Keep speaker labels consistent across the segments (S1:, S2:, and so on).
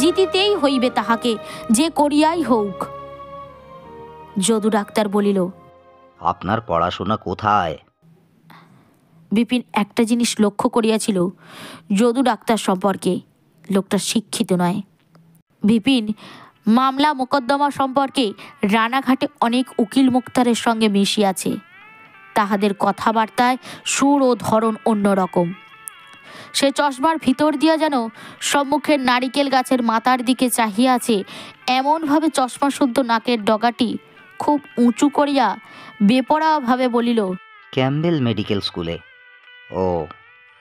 S1: জিতিতেই হইবে তাহাকে, যে করিয়াই হোক। যদু ডাক্তার বলিল,
S2: আপনার পড়াশোনা কোথায়?
S1: বিপিন একটা জিনিস লক্ষ্য করিয়াছিল যদু ডাক্তার সম্পর্কে, লোকটা শিক্ষিত নয়। বিপিন মামলা মোকদ্দমা সম্পর্কে রানাঘাটে অনেক উকিল মুক্তারের সঙ্গে মিশিয়াছে। তাহাদের কথাবার্তায় সুর ও ধরন অন্যরকম। সে চশমার ভিতর দিয়া যেন সম্মুখের নারিকেল গাছের মাথার দিকে চাহিয়া আছে, এমনভাবে চশমাশুদ্ধ নাকের ডগাটি খুব উঁচু করিয়া বেপরোয়াভাবে বলিল,
S2: ক্যাম্বেল মেডিকেল স্কুলে। ও,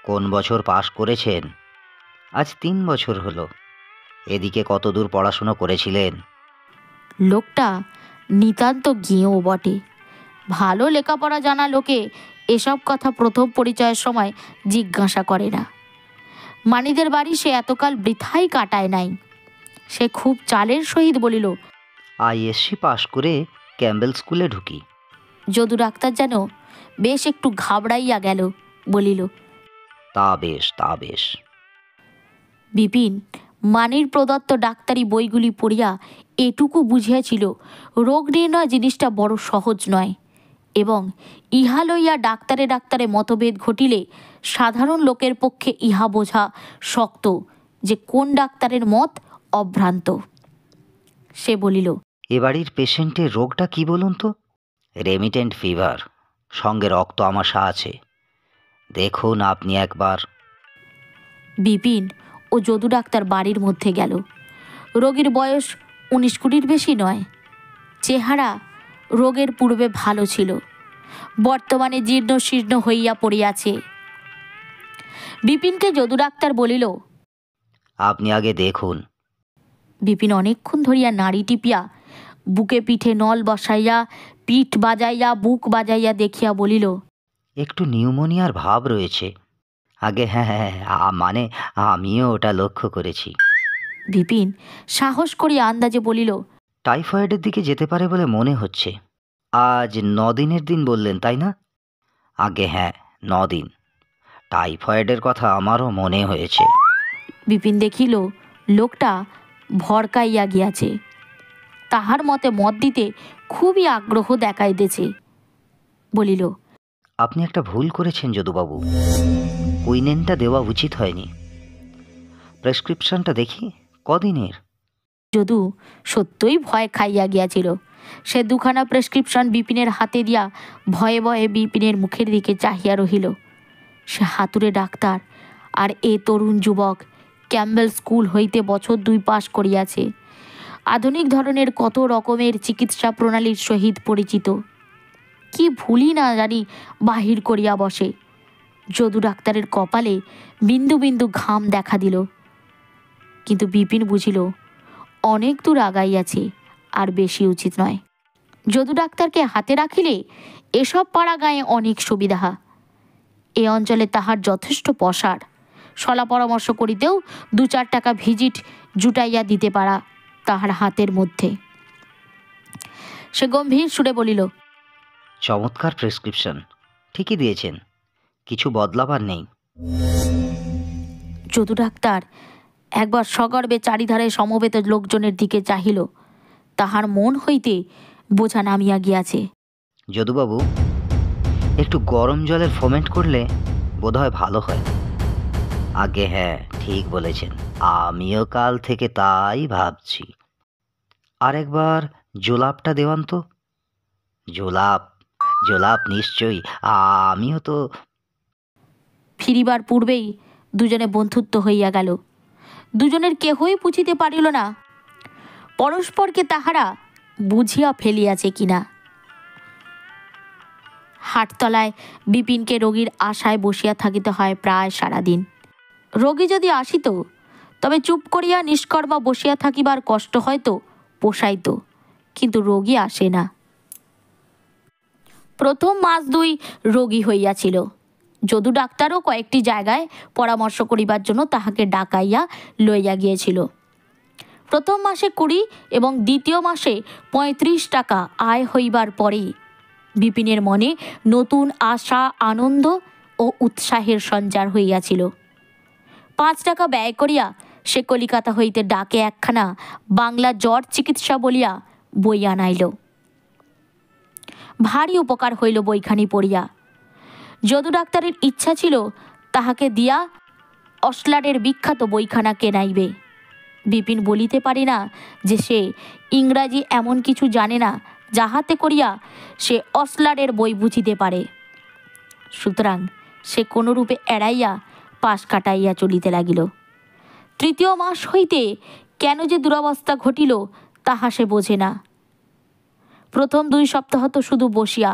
S2: কোন বছর পাশ করেছেন? আজ 3 বছর হলো। এদিকে কত দূর পড়াশুনো করেছিলেন?
S1: লোকটা নিতান্ত গেঁয়ো বটে। ভালো লেখাপড়া জানা লোকে এসব কথা প্রথম পরিচয়ের সময় জিজ্ঞাসা করে না। মানিদের বাড়ি সে এতকাল বৃথাই কাটায় নাই। সে খুব চালের সহিত বলিল,
S2: আইএসসি পাশ করে ক্যাম্বেল স্কুলে ঢুকি।
S1: যদু ডাক্তার যেন বেশ একটু ঘাবড়াইয়া গেল, বলিল,
S2: তা বেশ, তা বেশ।
S1: বিপিন মানির প্রদত্ত ডাক্তারি বইগুলি পড়িয়া এটুকু বুঝিয়াছিল রোগ নির্ণয় জিনিসটা বড় সহজ নয়, এবং ইহা লইয়া ডাক্তারে ডাক্তারে মতভেদ ঘটিলে সাধারণ লোকের পক্ষে ইহা বোঝা শক্ত যে কোন ডাক্তারের মত অভ্রান্ত। সে বলিল,
S2: এ বাড়ির পেশেন্টের রোগটা কি বলুন তো? রেমিটেন্ট ফিভার, সঙ্গে রক্ত আমাশা আছে। দেখুন আপনি একবার।
S1: বিপিন ও যদু ডাক্তার বাড়ির মধ্যে গেল। রোগীর বয়স 19-20 বেশি নয়। চেহারা রোগের পূর্বে ভালো ছিল, বর্তমানে জীর্ণ শীর্ণ হইয়া পড়িয়াছে। বিপিনকে যদু ডাক্তার বলিল,
S2: আপনি আগে দেখুন।
S1: বিপিন অনেকক্ষণ ধরিয়া নাড়ি টিপিয়া বুকে পিঠে নল বসাইয়া পিঠ বাজাইয়া বুক বাজাইয়া দেখিয়া বলিল,
S2: একটু নিউমোনিয়ার ভাব রয়েছে। আগে হ্যাঁ হ্যাঁ, মানে আমিও ওটা লক্ষ্য করেছি।
S1: বিপিন সাহস করিয়া আন্দাজে বলিল,
S2: টাইফয়েডের দিকে যেতে পারে বলে মনে হচ্ছে। আজ 9 দিনের দিন বললেন, তাই না? আগে হ্যাঁ, 9 দিন। টাইফয়েডের কথা আমারও মনে হয়েছে।
S1: বিপিন দেখিল লোকটা ভড়কাইয়া গিয়াছে। তাহার মতে মত দিতে খুবই আগ্রহ দেখাইতেছে। বলিল,
S2: আপনি একটা ভুল করেছেন যদুবাবু। কুইনেনটা দেওয়া উচিত হয়নি। প্রেসক্রিপশনটা দেখি কদিনের।
S1: যদু সত্যই ভয় খাইয়া গিয়াছিল। সে দুখানা প্রেসক্রিপশন বিপিনের হাতে দিয়া ভয়ে ভয়ে বিপিনের মুখের দিকে চাহিয়া রহিল। সে হাতুড়ে ডাক্তার, আর এ তরুণ যুবক ক্যাম্বেল স্কুল হইতে বছর 2 পাশ করিয়াছে। আধুনিক ধরনের কত রকমের চিকিৎসা প্রণালীর সহিত পরিচিত। কি ভুলই না জানি বাহির করিয়া বসে। যদু ডাক্তারের কপালে বিন্দু বিন্দু ঘাম দেখা দিল। কিন্তু বিপিন বুঝিল অনেক দূর আগাইয়াছে, আর বেশি উচিত নয়। যদু ডাক্তারকে হাতে রাখিলে এসব পাড়া গায়ে অনেক সুবিধা। এ অঞ্চলে তাহার যথেষ্ট পসার। সলা পরামর্শ করিতেও 2-4 টাকা ভিজিট জুটাইয়া দিতে পারা তাহার হাতের মধ্যে। সে গম্ভীর সুরে বলিল,
S2: চমৎকার প্রেসক্রিপশন, ঠিকই দিয়েছেন, কিছু বদলাবার নেই।
S1: যদু ডাক্তার একবার সগর্বে চারিধারে সমবেত লোকজনের দিকে চাহিল। তাহার মন হইতে বোঝা নামিয়া গিয়াছে।
S2: যদুবাবু, একটু গরম জলের ফোমেন্ট করলে বোধহয় ভালো হয়। আগে হ্যাঁ, ঠিক বলেছেন, আমিও কাল থেকে তাই ভাবছি। আর একবার জোলাপটা দেওয়ান তো। জোলাপ, জোলাপ নিশ্চয়ই, আমিও তো।
S1: ফিরিবার পূর্বেই দুজনে বন্ধুত্ব হইয়া গেল। দুজনের কেহই বুঝিতে পারিল না পরস্পরকে তাহারা বুঝিয়া ফেলিয়াছে কিনা। হাটতলায় বিপিনকে রোগীর আশায় বসিয়া থাকিতে হয় প্রায় সারাদিন। রোগী যদি আসিত তবে চুপ করিয়া নিষ্কর্মা বসিয়া থাকিবার কষ্ট হয়তো পোষাইত, কিন্তু রোগী আসে না। প্রথম মাস 2 রোগী হইয়াছিল। যদু ডাক্তারও কয়েকটি জায়গায় পরামর্শ করিবার জন্য তাহাকে ডাকাইয়া লইয়া গিয়েছিল। প্রথম মাসে 20 এবং দ্বিতীয় মাসে 35 টাকা আয় হইবার পরে বিপিনের মনে নতুন আশা, আনন্দ ও উৎসাহের সঞ্চার হইয়াছিল। 5 টাকা ব্যয় করিয়া সে কলিকাতা হইতে ডাকে একখানা বাংলা জ্বর চিকিৎসা বলিয়া বই আনাইল। ভারী উপকার হইল বইখানি পড়িয়া। যদু ডাক্তারের ইচ্ছা ছিল তাহাকে দিয়া অসলারের বিখ্যাত বইখানা কেনাইবে। বিপিন বলিতে পারে না যে সে ইংরাজি এমন কিছু জানে না যাহাতে করিয়া সে অসলারের বই বুঝিতে পারে। সুতরাং সে কোনরূপে এড়াইয়া পাশ কাটাইয়া চলিতে লাগিল। তৃতীয় মাস হইতে কেন যে দুরবস্থা ঘটিল তাহা সে বোঝে না। প্রথম 2 সপ্তাহ তো শুধু বসিয়া।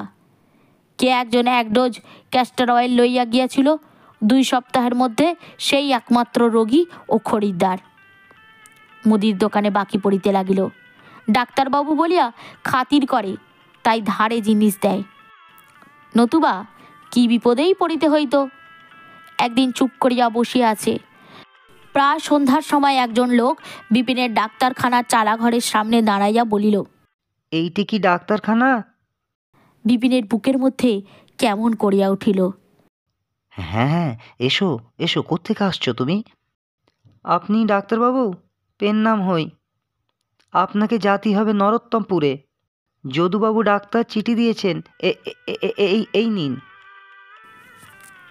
S1: কে একজন 1 ডোজ ক্যাস্টর অয়েল লইয়া গিয়াছিল। 2 সপ্তাহের মধ্যে সেই একমাত্র রোগী ও খরিদ্দার। মুদির দোকানে বাকি পড়িতে লাগিল। ডাক্তারবাবু বলিয়া খাতির করে, তাই ধারে জিনিস দেয়, নতুবা কি বিপদেই পড়িতে হইত। একদিন চুপ করিয়া বসিয়া আছে। প্রায় সন্ধ্যার সময় একজন লোক বিপিনের ডাক্তারখানার চালাঘরের সামনে দাঁড়াইয়া বলিল,
S2: এইটি কি ডাক্তারখানা?
S1: বিপিনের বুকের মধ্যে কেমন করিয়া উঠিল।
S2: হ্যাঁ হ্যাঁ, এসো এসো, কোত্থেকে আসছো তুমি? আপনি ডাক্তারবাবু? পেন নাম হই। আপনাকে জাতি হবে নরোত্তমপুরে। যদুবাবু ডাক্তার চিঠি দিয়েছেন, এই নিন।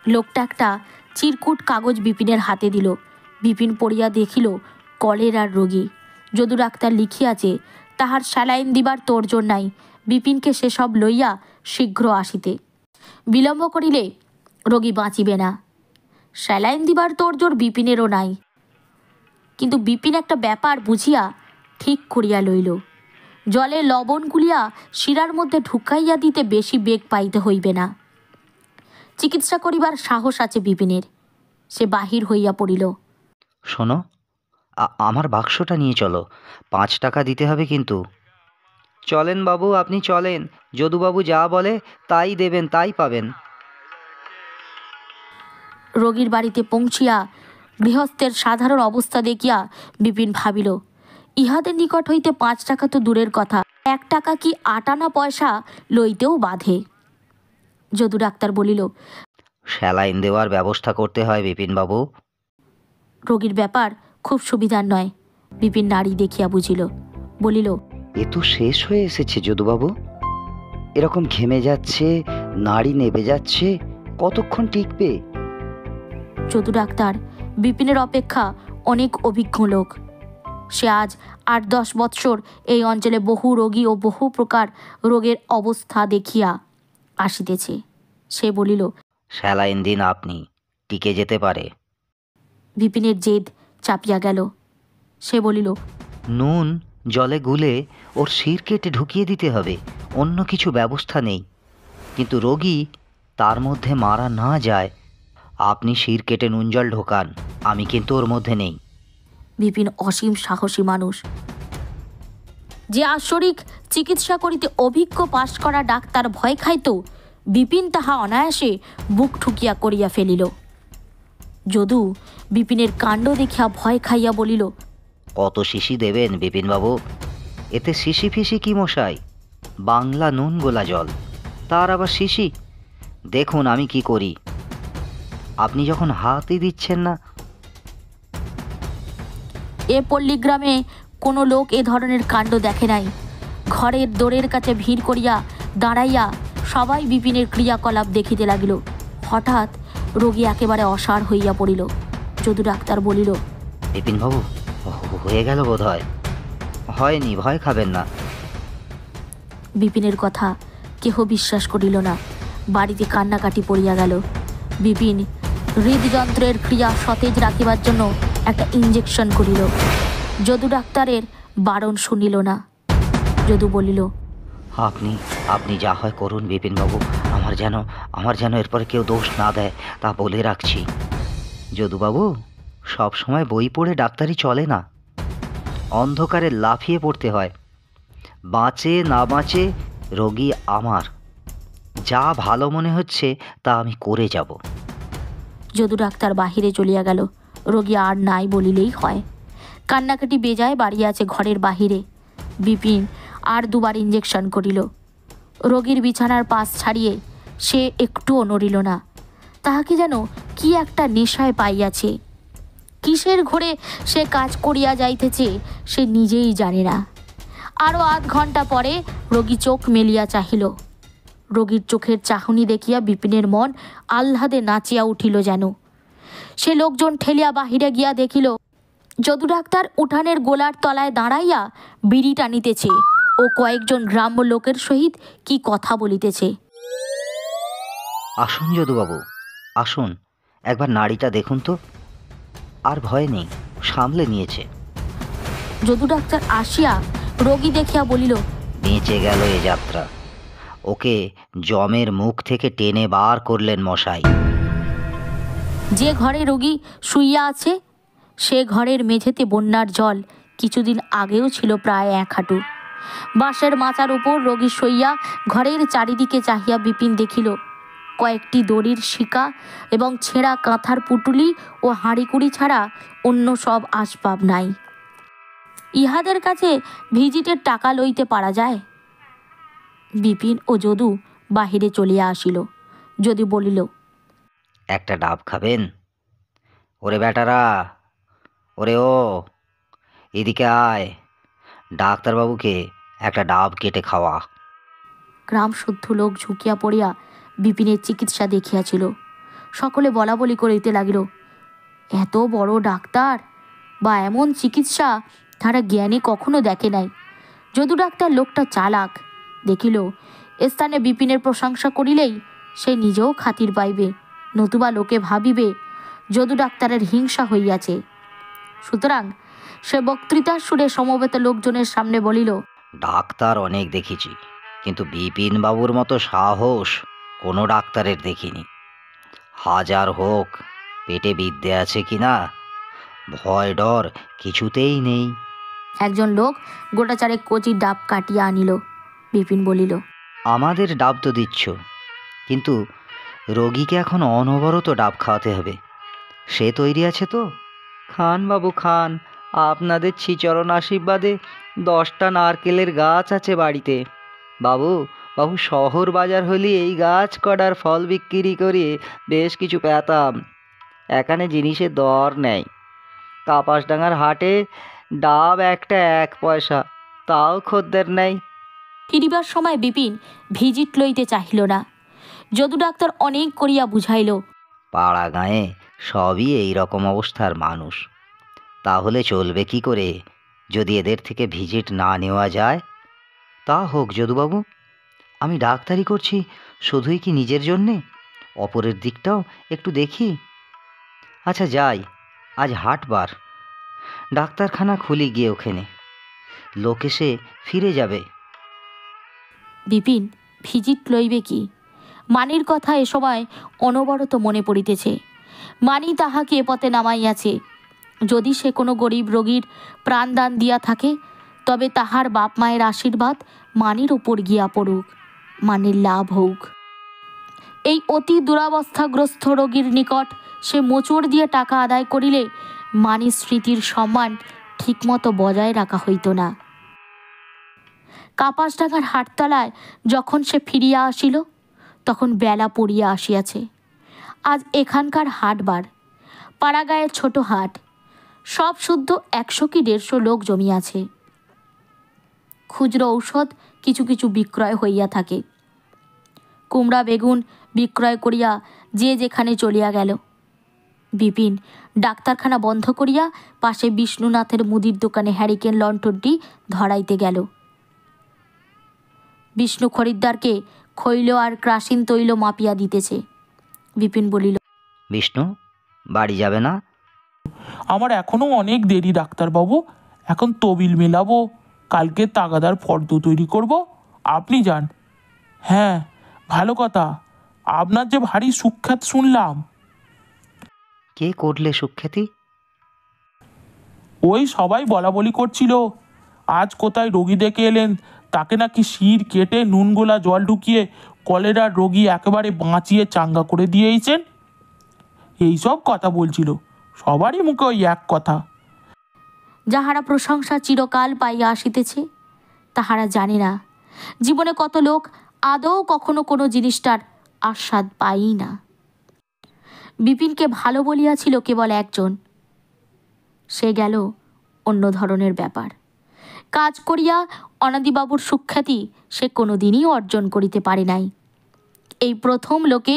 S1: লোকটা একটা চিরকুট কাগজ বিপিনের হাতে দিল। বিপিন পড়িয়া দেখিল কলেরার রোগী। যদু ডাক্তার লিখিয়াছে তাহার স্যালাইন দিবার তোড়জোড় নাই। বিপিনকে সেসব লইয়া শীঘ্র আসিতে। বিলম্ব করিলে রোগী বাঁচিবে না। স্যালাইন দিবার তোড়জোড় বিপিনেরও নাই। কিন্তু বিপিন একটা ব্যাপার বুঝিয়া ঠিক করিয়া লইল। জলে লবণ গুলিয়া শিরার মধ্যে ঢুকাইয়া দিতে বেশি বেগ পাইতে হইবে না। চিকিৎসা করিবার সাহস আছে বিপিনের। সে বাহির হইয়া পড়িল।
S2: শোনো, আমার বাক্সটা নিয়ে চলো। 5 টাকা দিতে হবে কিন্তু। চলেন বাবু, আপনি চলেন। যদুবাবু যা বলে তাই দেবেন, তাই পাবেন।
S1: রোগীর বাড়িতে পৌঁছিয়া গৃহস্থের সাধারণ অবস্থা দেখিয়া বিপিন ভাবিল, ইহাদের নিকট হইতে 5 টাকা তো দূরের কথা, 1 টাকা কি 8 আনা পয়সা লইতেও বাধে। যদু ডাক্তার বলিল,
S2: স্যালাইন দেওয়ার ব্যবস্থা করতে হয় বিপিনবাবু।
S1: রোগীর ব্যাপার খুব সুবিধার নয়। বিপিন নাড়ি দেখিয়া বুঝিল। বলিল,
S2: এ তো শেষ হয়ে এসেছে যদুবাবু। এরকম ঘেমে যাচ্ছে, নাড়ি নেবে যাচ্ছে, কতক্ষণ টিকবে?
S1: যদু ডাক্তার বিপিনের অপেক্ষা অনেক অভিজ্ঞ লোক। সে আজ 8-10 বৎসর এই অঞ্চলে বহু রোগী ও বহু প্রকার রোগের অবস্থা দেখিয়া আসিতেছে। সে বলিল,
S2: স্যালাইন দিন, আপনি টিকে যেতে পারে।
S1: বিপিনের জেদ চাপিয়া গেল। সে বলিল,
S2: নুন জলে গুলে ওর শির কেটে ঢুকিয়ে দিতে হবে, অন্য কিছু ব্যবস্থা নেই। কিন্তু রোগী তার মধ্যে মারা না যায়। আপনি শির কেটে নুন জল ঢোকান, আমি কিন্তু ওর মধ্যে নেই।
S1: বিপিন অসীম সাহসী মানুষ। যে আশ্বরিক চিকিৎসা করিতে অভিজ্ঞ পাশ করা ডাক্তার ভয় খাইত, বিপিন তাহা অনায়াসে বুক ঠুকিয়া করিয়া ফেলিল। যদু বিপিনের কাণ্ড দেখিয়া ভয় খাইয়া বলিল,
S2: কত শিশি দেবেন বিপিনবাবু? এতে শিশি ফিসি কি মশাই? বাংলা নুন গোলা জল, তার আবার শিশি? দেখুন আমি কি করি। আপনি যখন হাতই দিচ্ছেন না।
S1: এ পল্লীগ্রামে কোনো লোক এ ধরনের কাণ্ড দেখে নাই। ঘরের দোরের কাছে ভিড় করিয়া দাঁড়াইয়া সবাই বিপিনের ক্রিয়াকলাপ দেখিতে লাগিল। হঠাৎ রোগী একেবারে অসাড় হইয়া পড়িল। যদু ডাক্তার বলিল,
S2: বিপিনবাবু হয়ে গেল বোধ হয়। হয়নি, ভয় খাবেন না।
S1: বিপিনের কথা কেহ বিশ্বাস করিল না। বাড়িতে কান্নাকাটি পড়িয়া গেল। বিপিন হৃদযন্ত্রের ক্রিয়া সতেজ রাখিবার জন্য একটা ইঞ্জেকশন করিল। যদু ডাক্তারের বারণ শুনিল না। যদু বলিল,
S2: আপনি যা হয় করুন বিপিনবাবু। আমার যেন এরপরে কেউ দোষ না দেয়, তা বলে রাখছি। যদুবাবু, সব সময় বই পড়ে ডাক্তারি চলে না। অন্ধকারে লাফিয়ে পড়তে হয়। বাঁচে না বাঁচে রোগী আমার। যা ভালো মনে হচ্ছে তা আমি করে যাব।
S1: যদু ডাক্তার বাহিরে চলিয়া গেল। রোগী আর নাই বলিলেই হয়। কান্নাকাটি বেজায় বাড়িয়াছে ঘরের বাহিরে। বিপিন আর 2 বার ইঞ্জেকশন করিল। রোগীর বিছানার পাশ ছাড়িয়ে সে একটুও নড়িল না। তাহাকে যেন কি একটা নেশায় পাইয়াছে। কিসের ঘরে সে কাজ করিয়া যাইতেছে সে নিজেই জানে না। আরও আধ ঘন্টা পরে রোগী চোখ মেলিয়া চাহিল। রোগীর চোখের চাহনি দেখিয়া বিপিনের মন আহ্লাদে নাচিয়া উঠিল যেন। সে লোকজন ঠেলিয়া বাহিরে গিয়া দেখিল যদু ডাক্তার উঠানের গোলার তলায় দাঁড়াইয়া বিড়ি টানিতেছে ও কয়েকজন গ্রাম্য লোকের সহিত কি কথা বলিতেছে।
S2: আসুন যদুবাবু, আসুন, একবার নাড়িটা দেখুন তো। আর ভয় নেই, সামলে নিয়েছে।
S1: যদু ডাক্তার আসিয়া রোগী দেখিয়া বলিল,
S2: বেঁচে গেল এ যাত্রা। ওকে জমের মুখ থেকে টেনে বার করলেন মশাই।
S1: যে ঘরে রোগী শুইয়া আছে সে ঘরের মেঝেতে বন্যার জল কিছুদিন আগেও ছিল প্রায় 1 হাঁটু। বাঁশের মাচার উপর রোগী শুইয়া ঘরের চারিদিকে চাহিয়া বিপিন দেখিল কয়েকটি দড়ির শিকা এবং ছেঁড়া কাঁথার পুটুলি ও হাঁড়িকুড়ি ছাড়া অন্য সব আসবাব নাই। ইহাদের কাছে ভিজিটের টাকা লইতে পারা যায়? বিপিন ও যদু বাহিরে চলিয়া আসিল। যদু বলিল,
S2: একটা ডাব খাবেন? ওরে বেটারা, ওরে ও, এদিকে আয়, ডাক্তারবাবুকে একটা ডাব কেটে খাওয়া।
S1: গ্রাম শুদ্ধ লোক ঝুঁকিয়া পড়িয়া বিপিনের চিকিৎসা দেখিয়াছিল। সকলে বলা বলি করিতে লাগিল, এত বড় ডাক্তার বা এমন চিকিৎসা তারা জ্ঞানে কখনো দেখে নাই। যদু ডাক্তার লোকটা চালাক, দেখিল স্থানে বিপিনের প্রশংসা করিলেই সে নিজেও খাতির পাইবে, নতুবা লোকে ভাবিবে যদু ডাক্তারের হিংসা হইয়াছে। সুতরাং সে বক্তৃতার সুরে সমবেত লোকজনের সামনে বলিল,
S2: ডাক্তার অনেক দেখেছি, কিন্তু বিপিন বাবুর মতো সাহস কোনো ডাক্তারের দেখিনি। হাজার হোক, পেটে বিদ্যে আছে কিনা, ভয় ডর কিছুতেই নেই।
S1: একজন লোক গোটা চারেক কচির ডাব কাটিয়া আনিল। বিপিন বলিল,
S2: আমাদের ডাব তো দিচ্ছ, কিন্তু রোগীকে এখন অনবরত ডাব খাওয়াতে হবে। সে তৈরি আছে তো? খান বাবু খান, আপনাদের শ্রীচরণ আশীর্বাদে 10টা নারকেলের গাছ আছে বাড়িতে। বাবু বাবু শহর বাজার হলে এই গাছ কটার ফল বিক্রি করে বেশ কিছু পেতাম। এখানে জিনিসের দর নেই। কাপাসডাঙ্গার হাটে ডাব একটা 1 পয়সা, তাও খদ্দের নেই।
S1: ফিরিবার সময় বিপিন ভিজিট লইতে চাহিল না। যদু ডাক্তার অনেক করিয়া বুঝাইল,
S2: পাড়া গাঁয়ে সবই এই রকম অবস্থার মানুষ। তাহলে চলবে কি করে যদি এদের থেকে ভিজিট না নেওয়া যায়? তা হোক যদুবাবু, আমি ডাক্তারি করছি শুধুই কি নিজের জন্যে? অপরের দিকটাও একটু দেখি। আচ্ছা যাই, আজ হাটবার, ডাক্তারখানা খুলি গিয়ে ওখানে, লোক এসে ফিরে যাবে।
S1: বিপিন ভিজিট লইবে কি? মানির কথা এ সময় অনবরত মনে পড়িতেছে। মানি তাহাকে এ পথে নামাইয়াছে। যদি সে কোনো গরিব রোগীর প্রাণদান দিয়া থাকে, তবে তাহার বাপ মায়ের আশীর্বাদ মানির উপর গিয়া পড়ুক, মানির লাভ হোক। এই অতি দুরাবস্থাগ্রস্ত রোগীর নিকট সে মোচড় দিয়ে টাকা আদায় করিলে মানির স্মৃতির সম্মান ঠিকমতো বজায় রাখা হইত না। কাপাসডাঙ্গার হাটতলায় যখন সে ফিরিয়া আসিল, তখন বেলা পড়িয়া আসিয়াছে। আজ এখানকার হাটবার, পাড়াগাঁয়ের ছোট হাট। সব শুদ্ধ 100 কি 150 লোক জমিয়াছে। খুচরো ঔষধ কিছু কিছু বিক্রয় হইয়া থাকে। কুমড়া বেগুন বিক্রয় করিয়া যে যেখানে চলিয়া গেল। বিপিন ডাক্তারখানা বন্ধ করিয়া পাশে বিষ্ণুনাথের মুদির দোকানে হ্যারিকেন লণ্ঠনটি ধরাইতে গেল। বিষ্ণু খরিদ্দারকে খৈল আর ক্রাসিন তৈল মাপিয়া দিতেছে। বিপিন বলিল,
S2: বিষ্ণু বাড়ি যাবে না?
S3: আমার এখনো অনেক দেরি ডাক্তারবাবু, এখন তবিল মেলাবো, কালকে তাগাদার ফর্দ তৈরি করব, আপনি যান। হ্যাঁ, ভালো কথা, আপনার যে ভারী সুখ্যাত শুনলাম।
S2: কে করলে সুখ্যাতি?
S3: ওই সবাই বলা বলি করছিল, আজ কোথায় রোগী দেখে এলেন, তাকে নাকি শির কেটে নুন গোলা জল ঢুকিয়ে কলেরার রোগী একেবারে বাঁচিয়ে চাঙ্গা করে দিয়েছেন। এইসব কথা বলছিল, সবারই মুখে ওই এক কথা।
S1: যাহারা প্রশংসা চিরকাল পাইয়া আসিতেছে, তাহারা জানে না জীবনে কত লোক আদৌ কখনো কোনো জিনিসটার আস্বাদ পাই না। বিপিনকে ভালো বলিয়াছিল কেবল একজন, সে গেল অন্য ধরনের ব্যাপার। কাজ করিয়া অনাদিবাবুর সুখ্যাতি সে কোনোদিনই অর্জন করিতে পারে নাই। এই প্রথম লোকে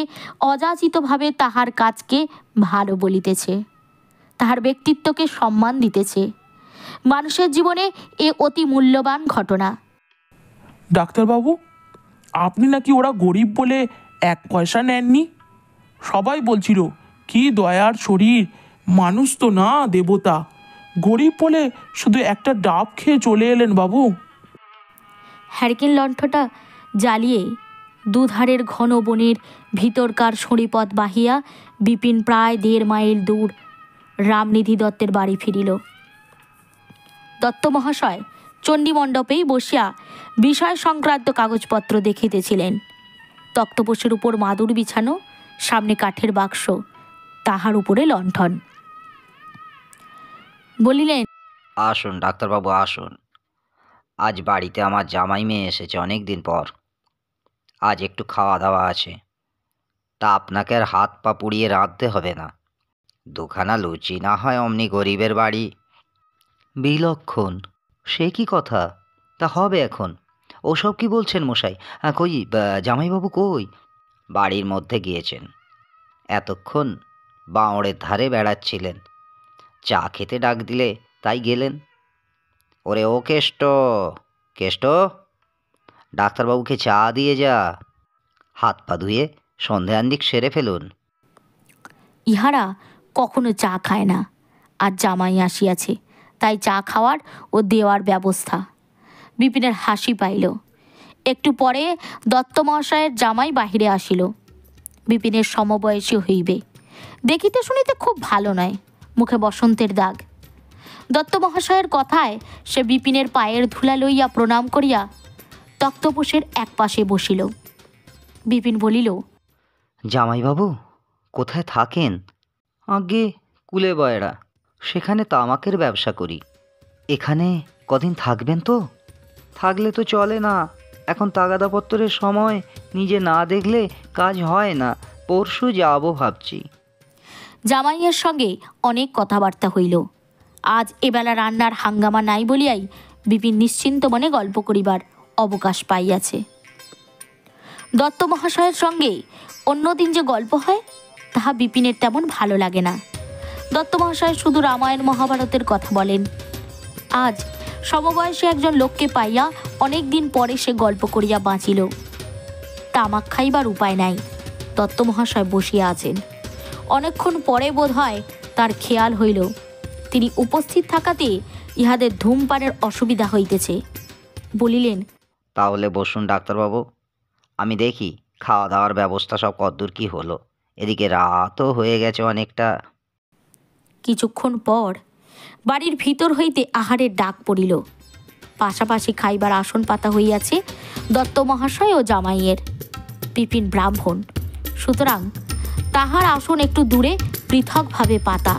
S1: অযাচিতভাবে তাহার কাজকে ভালো বলিতেছে, তাহার ব্যক্তিত্বকে সম্মান দিতেছে। মানুষের জীবনে এ অতি মূল্যবান ঘটনা।
S3: ডাক্তারবাবু, আপনি নাকি ওরা গরিব বলে 1 পয়সা নেননি? সবাই বলছিল কি দয়ার শরীর, মানুষ তো না দেবতা, গরিব বলে শুধু একটা ডাব খেয়ে চলে এলেন বাবু।
S1: হ্যারিকেন লণ্ঠটা জ্বালিয়ে দুধারের ঘন বনের ভিতরকার সঁড়িপথ বাহিয়া বিপিন প্রায় 1.5 মাইল দূর রামনিধি দত্তের বাড়ি ফিরিল। দত্ত মহাশয় চণ্ডীমণ্ডপেই বসিয়া বিষয় সংক্রান্ত কাগজপত্র দেখিতেছিলেন। তক্তপোষের উপর মাদুর বিছানো, সামনে কাঠের বাক্স, তাহার উপরে লণ্ঠন। বলিলেন,
S2: আসুন ডাক্তারবাবু আসুন। আজ বাড়িতে আমার জামাই মেয়ে এসেছে অনেক দিন পর। আজ একটু খাওয়া দাওয়া আছে, তা আপনাকে আর হাত পা পুড়িয়ে রাঁধতে হবে না। 2খানা লুচি না হয় অমনি গরিবের বাড়ি। বিলক্ষণ, সে কি কথা, তা হবে এখন। ওসব কি বলছেন মশাই? কই জামাইবাবু কই? বাড়ির মধ্যে গিয়েছেন, এতক্ষণ বাঁওড়ের ধারে বেড়াচ্ছিলেন। চা খেতে ডাক দিলে তাই গেলেন। ওরে ও কেষ্ট, কেষ্ট, ডাক্তারবাবুকে চা দিয়ে যা। হাত পা ধুয়ে সন্ধে আন্দিক সেরে ফেলুন।
S1: ইহারা কখনো চা খায় না, আর জামাই আসিয়াছে তাই চা খাওয়ার ও দেওয়ার ব্যবস্থা। বিপিনের হাসি পাইল। একটু পরে দত্ত মহাশয়ের জামাই বাহিরে আসিল। বিপিনের সমবয়সী হইবে, দেখিতে শুনিতে খুব ভালো নয়, মুখে বসন্তের দাগ। দত্ত মহাশয়ের কথায় সে বিপিনের পায়ের ধুলা লইয়া প্রণাম করিয়া তক্তপোষের এক পাশে বসিল। বিপিন বলিল,
S2: জামাইবাবু কোথায় থাকেন? আগে কুলে বয়রা, সেখানে তামাকের ব্যবসা করি। এখানে কদিন থাকবেন তো? থাকলে তো চলে না, এখন তাগাদাপত্রের সময়, নিজে না দেখলে কাজ হয় না। পরশু যাব ভাবছি।
S1: জামাইয়ের সঙ্গে অনেক কথাবার্তা হইল। আজ এবেলা রান্নার হাঙ্গামা নাই বলিয়াই বিপিন নিশ্চিন্ত মনে গল্প করিবার অবকাশ পাইয়াছে। দত্ত মহাশয়ের সঙ্গে অন্যদিন যে গল্প হয় তাহা বিপিনের তেমন ভালো লাগে না। দত্ত মহাশয় শুধু রামায়ণ মহাভারতের কথা বলেন। আজ সমবয়সী একজন লোককে পাইয়া অনেক দিন পরে সে গল্প করিয়া বাঁচিল। তামাক খাইবার উপায় নাই, দত্ত মহাশয় বসিয়া আছেন। অনেকক্ষণ পরে বোধ হয় তার খেয়াল হইল তিনি উপস্থিত থাকাতে ইহাদের ধূমপানের অসুবিধা হইতেছে। বলিলেন,
S2: তাহলে বসুন ডাক্তারবাবু, আমি দেখি খাওয়া দাওয়ার ব্যবস্থা সব কদ্দূর কি হলো। এদিকে রাতও হয়ে গেছে অনেকটা।
S1: কিছুক্ষণ পর বাড়ির ভিতর হইতে আহারের ডাক পড়িল। পাশাপাশি খাইবার আসন পাতা হইয়াছে দত্ত মহাশয় ও জামাইয়ের। বিপিন ব্রাহ্মণ, সুতরাং তাহার আসন একটু দূরে পৃথকভাবে পাতা।